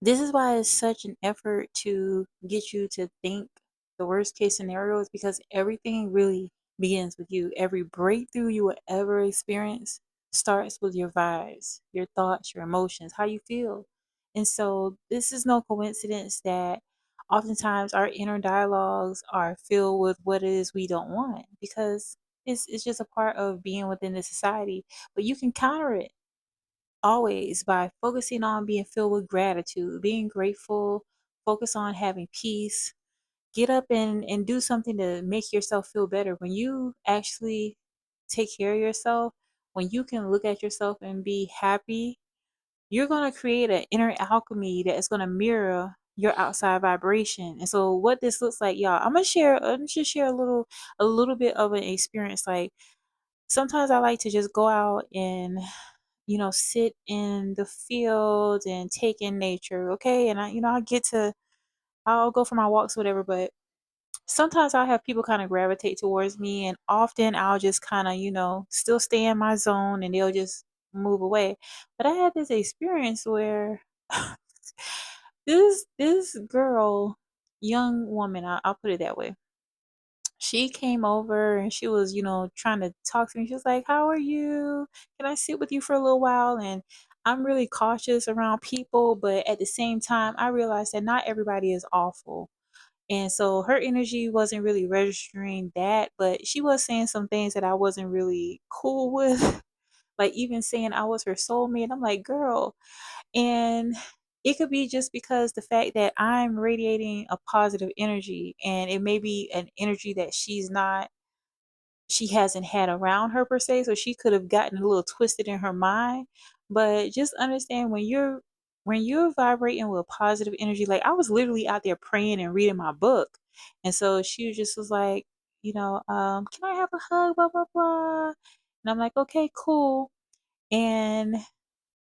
This is why it's such an effort to get you to think the worst case scenarios, because everything really begins with you. Every breakthrough you will ever experience starts with your vibes, your thoughts, your emotions, how you feel. And so this is no coincidence that oftentimes our inner dialogues are filled with what it is we don't want, because it's just a part of being within the society. But you can counter it always by focusing on being filled with gratitude, being grateful, focus on having peace. Get up and do something to make yourself feel better. When you actually take care of yourself, when you can look at yourself and be happy, you're going to create an inner alchemy that is going to mirror your outside vibration. And so what this looks like, y'all, I'm just share a little bit of an experience. Like, sometimes I like to just go out and sit in the field and take in nature. Okay. And I'll go for my walks, whatever. But sometimes I'll have people kind of gravitate towards me. And often I'll just kind of, still stay in my zone and they'll just move away. But I had this experience where this girl, young woman, I'll put it that way, she came over and she was, trying to talk to me. She was like, "How are you? Can I sit with you for a little while?" And I'm really cautious around people, but at the same time, I realized that not everybody is awful. And so her energy wasn't really registering that, but she was saying some things that I wasn't really cool with. Like, even saying I was her soulmate. I'm like, girl, and it could be just because the fact that I'm radiating a positive energy, and it may be an energy that she hasn't had around her per se, so she could have gotten a little twisted in her mind. But just understand, when you're vibrating with positive energy, like I was literally out there praying and reading my book. And so she just was like, can I have a hug? Blah blah blah. And I'm like, okay, cool. And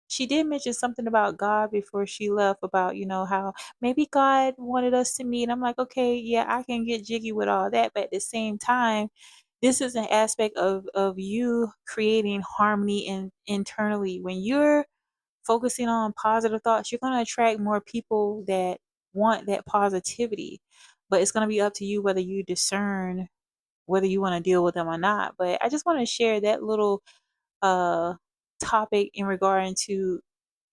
she did mention something about God before she left, about, how maybe God wanted us to meet. I'm like, okay, yeah, I can get jiggy with all that. But at the same time, this is an aspect of you creating harmony internally. When you're focusing on positive thoughts, you're going to attract more people that want that positivity. But it's going to be up to you whether you discern whether you want to deal with them or not. But I just want to share that little uh topic in regard to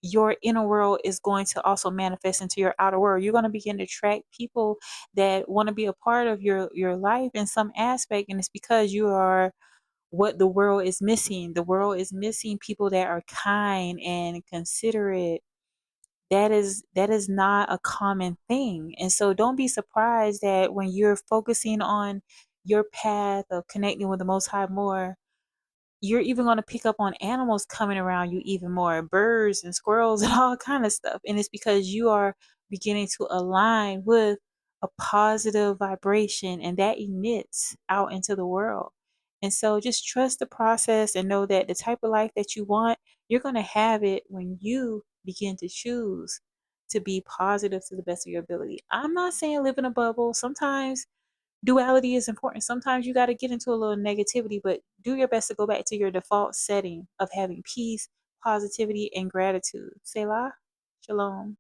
your inner world is going to also manifest into your outer world. You're going to begin to attract people that want to be a part of your life in some aspect, and it's because you are what the world is missing. The world is missing people that are kind and considerate. That is not a common thing. And so don't be surprised that when you're focusing on your path of connecting with the Most High more, you're even going to pick up on animals coming around you even more, birds and squirrels and all kind of stuff. And it's because you are beginning to align with a positive vibration, and that emits out into the world. And so just trust the process and know that the type of life that you want, you're going to have it when you begin to choose to be positive to the best of your ability. I'm not saying live in a bubble. Sometimes duality is important. Sometimes you got to get into a little negativity, but do your best to go back to your default setting of having peace, positivity, and gratitude. Selah, shalom.